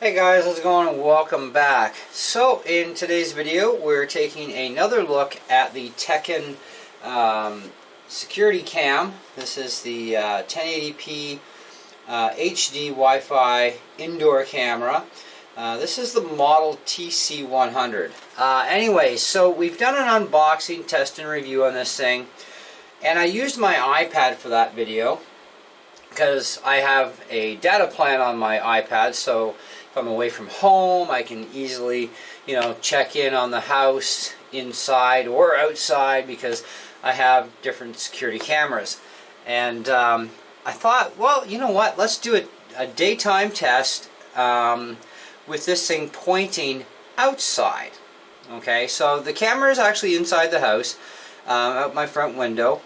Hey guys, how's it going and welcome back. So in today's video we're taking another look at the Teckin security cam. This is the 1080p HD Wi-Fi indoor camera. This is the model TC100. Anyway, so we've done an unboxing, test and review on this thing, and I used my iPad for that video because I have a data plan on my iPad, so if I'm away from home I can easily, check in on the house inside or outside because I have different security cameras. And I thought, well, you know what, let's do a daytime test with this thing pointing outside. Okay, so the camera is actually inside the house, out my front window,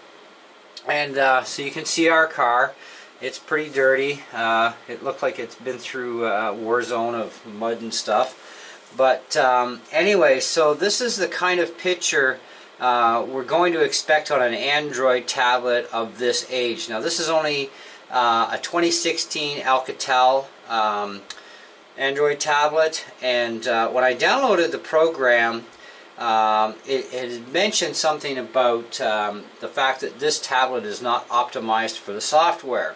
and so you can see our car. It's pretty dirty. It looked like it's been through a war zone of mud and stuff. But anyway, so this is the kind of picture we're going to expect on an Android tablet of this age. Now this is only a 2016 Alcatel Android tablet, and when I downloaded the program, it had mentioned something about the fact that this tablet is not optimized for the software.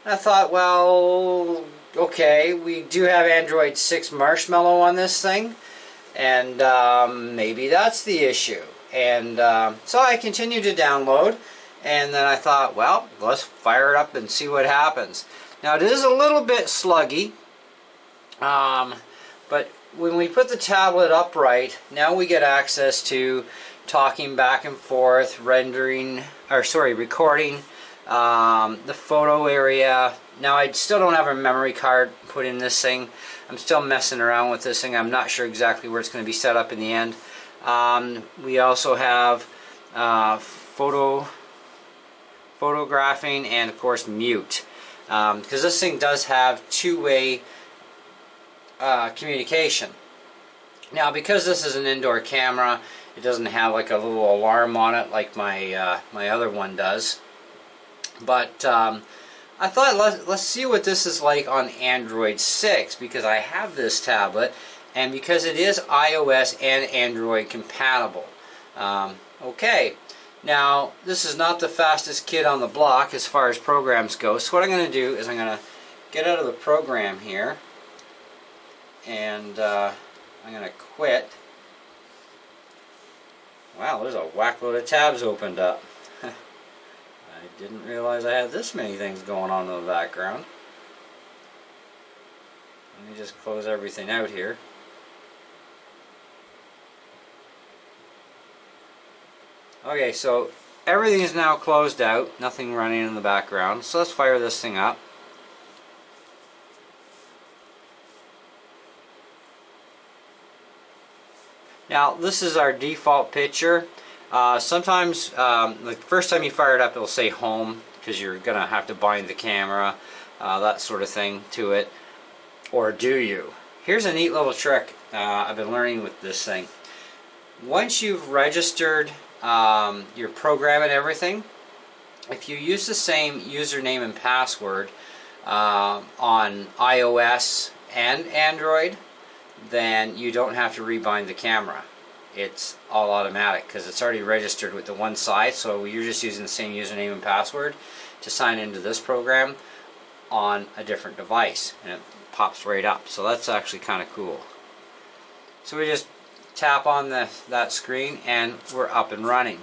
And I thought, well, okay, we do have Android 6 Marshmallow on this thing, and maybe that's the issue. And so I continued to download, and then I thought, well, let's fire it up and see what happens. Now it is a little bit sluggy, but when we put the tablet upright, now we get access to talking back and forth, recording the photo area. Now I still don't have a memory card put in this thing. I'm still messing around with this thing. I'm not sure exactly where it's going to be set up in the end. We also have photographing and of course mute, because this thing does have two-way communication. Now because this is an indoor camera, it doesn't have like a little alarm on it like my my other one does. But I thought let's see what this is like on Android 6, because I have this tablet and because it is iOS and Android compatible. Okay, now this is not the fastest kid on the block as far as programs go, so what I'm going to do is I'm going to get out of the program here, and I'm going to quit. Wow, there's a whack load of tabs opened up. I didn't realize I had this many things going on in the background. Let me just close everything out here. Okay, so everything is now closed out, nothing running in the background. So let's fire this thing up. Now this is our default picture. Sometimes, like the first time you fire it up, it'll say home because you're gonna have to bind the camera, that sort of thing to it. Or do you? Here's a neat little trick I've been learning with this thing. Once you've registered your program and everything, if you use the same username and password on iOS and Android, then you don't have to rebind the camera. It's all automatic because it's already registered with the one side, so you're just using the same username and password to sign into this program on a different device, and it pops right up. So that's actually kind of cool. So we just tap on that screen and we're up and running.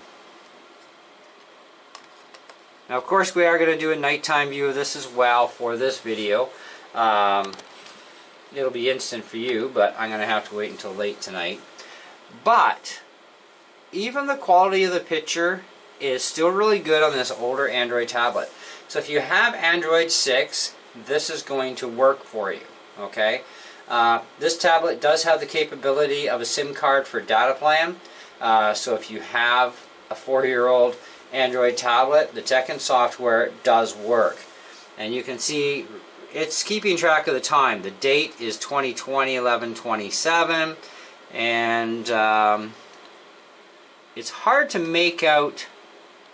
Now of course we are going to do a nighttime view of this as well for this video. It'll be instant for you, but I'm going to have to wait until late tonight. But even the quality of the picture is still really good on this older Android tablet. So if you have Android 6, this is going to work for you. Okay, this tablet does have the capability of a SIM card for data plan. So if you have a 4-year-old Android tablet, the Teckin software does work. And you can see it's keeping track of the time. The date is 2020-11-27, and it's hard to make out.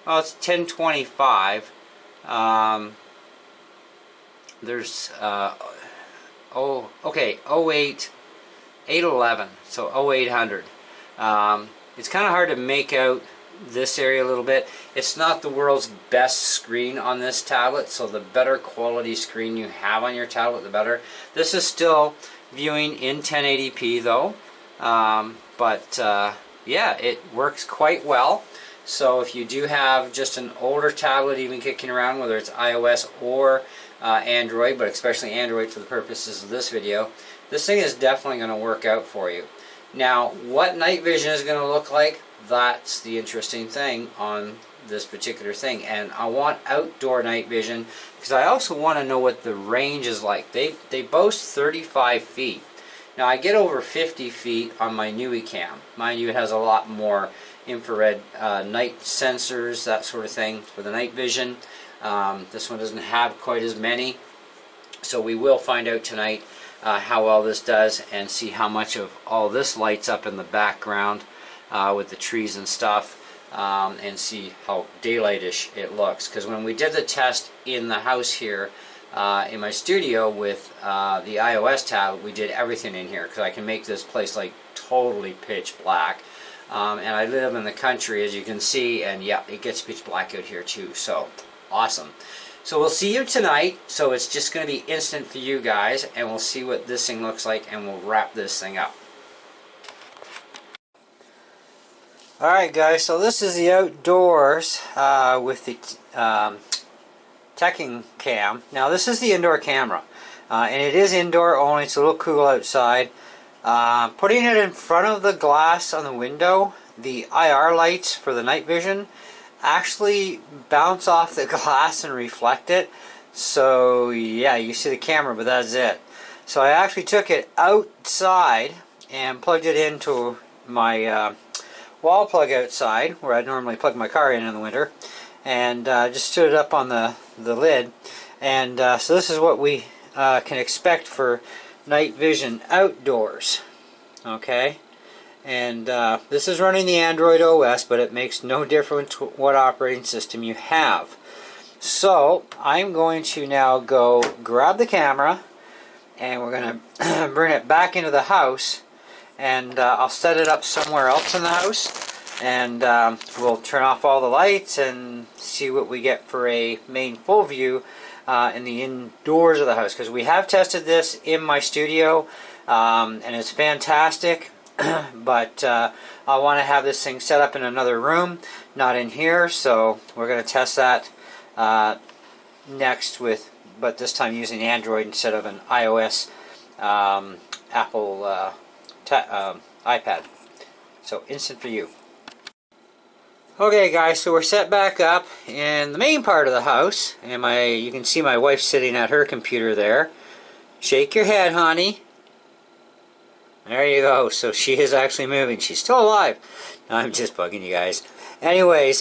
Well, it's 10:25. There's oh, okay, 08, 811, so 0800. It's kind of hard to make out this area a little bit. It's not the world's best screen on this tablet, so the better quality screen you have on your tablet, the better. This is still viewing in 1080p though, yeah, it works quite well. So if you do have just an older tablet even kicking around, whether it's iOS or Android, but especially Android for the purposes of this video, this thing is definitely going to work out for you. Now, what night vision is going to look like, that's the interesting thing on this particular thing. And I want outdoor night vision because I also want to know what the range is like. They boast 35 feet. Now, I get over 50 feet on my TECKIN Cam. Mind you, it has a lot more infrared night sensors, that sort of thing for the night vision. This one doesn't have quite as many. So we will find out tonight how well this does and see how much of all this lights up in the background with the trees and stuff, and see how daylightish it looks. Because when we did the test in the house here in my studio with the iOS tablet, we did everything in here because I can make this place like totally pitch black. And I live in the country, as you can see, and yeah, it gets pitch black out here too, so awesome. So we'll see you tonight, so it's just going to be instant for you guys, and we'll see what this thing looks like, and we'll wrap this thing up. Alright guys, so this is the outdoors with the TECKIN CAM. Now this is the indoor camera, and it is indoor only, it's a little cool outside. Putting it in front of the glass on the window, the IR lights for the night vision actually bounce off the glass and reflect it. So yeah, you see the camera, but that's it. So I actually took it outside and plugged it into my wall plug outside, where I normally plug my car in the winter, and just stood it up on the lid. And so this is what we can expect for night vision outdoors. Okay, and this is running the Android OS, but it makes no difference what operating system you have. So I'm going to now go grab the camera, and we're going to bring it back into the house, and I'll set it up somewhere else in the house, and we'll turn off all the lights and see what we get for a main full view in the indoors of the house, because we have tested this in my studio, and it's fantastic. But I want to have this thing set up in another room, not in here, so we're going to test that next with, but this time using Android instead of an iOS Apple iPad. So instant for you. Okay guys, so we're set back up in the main part of the house, and you can see my wife sitting at her computer there. Shake your head, honey. There you go. So she is actually moving. She's still alive. No, I'm just bugging you guys. Anyways,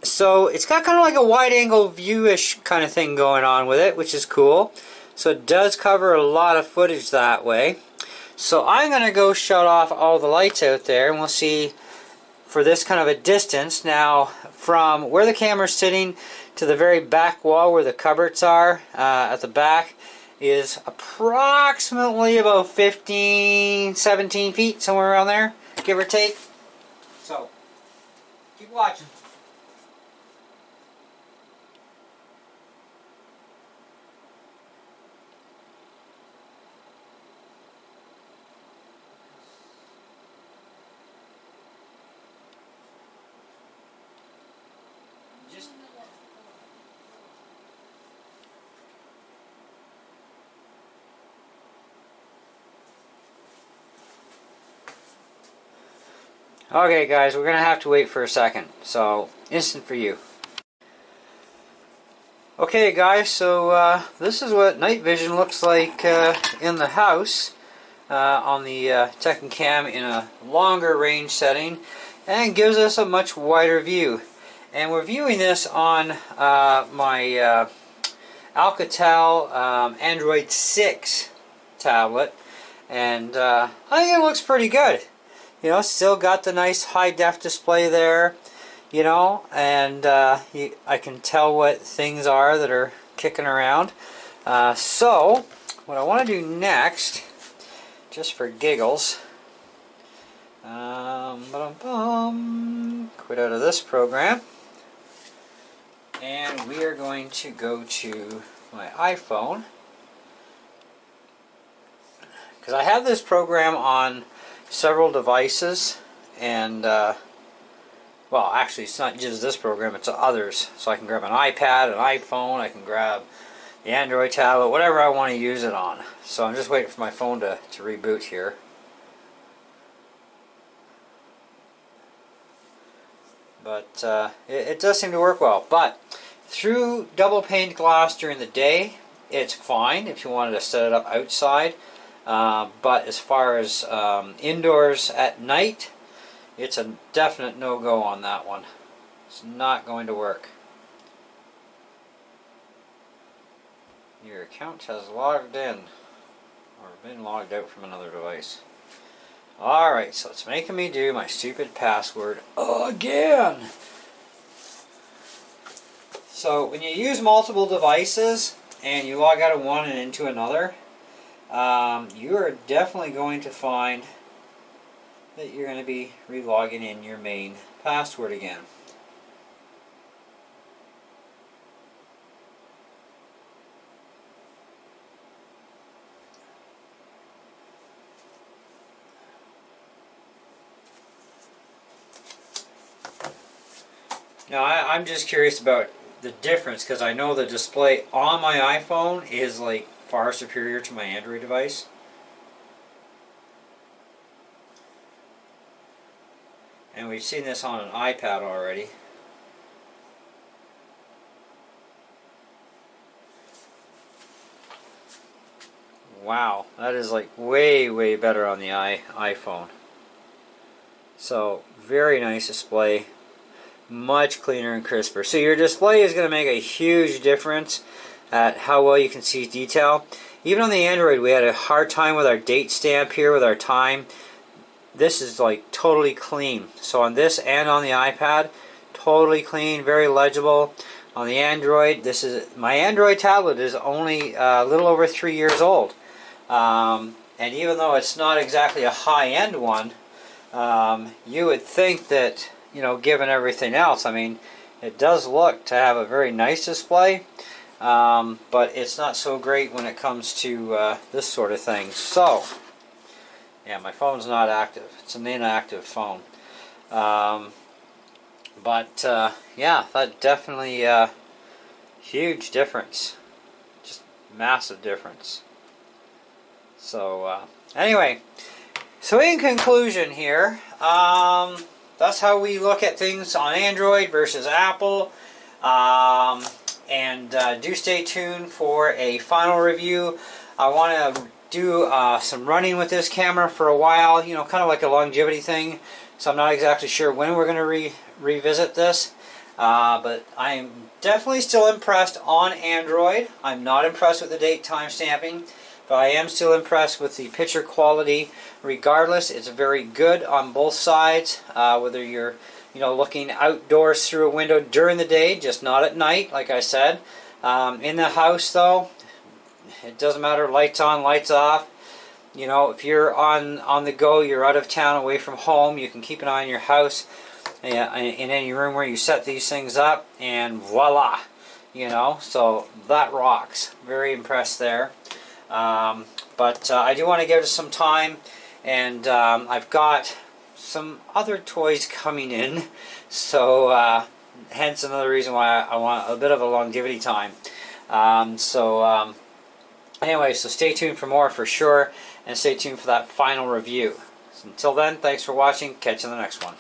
so it's got kind of like a wide-angle view-ish kind of thing going on with it, which is cool. So it does cover a lot of footage that way. So I'm going to go shut off all the lights out there, and we'll see for this kind of a distance. Now, from where the camera's sitting to the very back wall where the cupboards are at the back is approximately about 15, 17 feet, somewhere around there, give or take. So, keep watching. Okay guys, we're going to have to wait for a second, so instant for you. Okay guys, so this is what night vision looks like in the house on the TECKIN CAM in a longer range setting, and gives us a much wider view. And we're viewing this on my Alcatel Android 6 tablet, and I think it looks pretty good. You know, still got the nice high-def display there, you know, and I can tell what things are that are kicking around. So, what I want to do next, just for giggles, quit out of this program, and we are going to go to my iPhone, because I have this program on several devices, and well, actually it's not just this program, it's others. So I can grab an iPad, an iPhone, I can grab the Android tablet, whatever I want to use it on. So I'm just waiting for my phone to reboot here. But it does seem to work well. But through double paned glass during the day, it's fine if you wanted to set it up outside. But as far as indoors at night, it's a definite no-go on that one. It's not going to work. Your account has logged in, or been logged out from another device. Alright, so it's making me do my stupid password again. So when you use multiple devices and you log out of one and into another, you are definitely going to find that you're going to be re-logging in your main password again. Now I'm just curious about the difference, because I know the display on my iPhone is like far superior to my Android device. And we've seen this on an iPad already. Wow, that is like way better on the iPhone. So very nice display, much cleaner and crisper. So your display is going to make a huge difference at how well you can see detail. Even on the Android, we had a hard time with our date stamp here with our time. This is like totally clean. So on this and on the iPad, totally clean, very legible. On the Android, this is my Android tablet is only a little over 3 years old, and even though it's not exactly a high-end one, you would think that, you know, given everything else, I mean, it does look to have a very nice display, but it's not so great when it comes to this sort of thing. So yeah, my phone's not active. It's an inactive phone. But yeah, that definitely huge difference. Just massive difference. So anyway, so in conclusion here, that's how we look at things on Android versus Apple. And do stay tuned for a final review. I want to do some running with this camera for a while, you know, kind of like a longevity thing. So I'm not exactly sure when we're going to revisit this, but I'm definitely still impressed on Android. I'm not impressed with the date time stamping, but I am still impressed with the picture quality. Regardless, it's very good on both sides, whether you're, you know, looking outdoors through a window during the day, just not at night, like I said. In the house, though, it doesn't matter, lights on, lights off. You know, if you're on the go, you're out of town, away from home, you can keep an eye on your house, in any room where you set these things up, and voila, you know, so that rocks. Very impressed there. But I do want to give it some time, and I've got some other toys coming in, so hence another reason why I want a bit of a longevity time. Anyway, so stay tuned for more for sure, and stay tuned for that final review. So until then, thanks for watching. Catch you in the next one.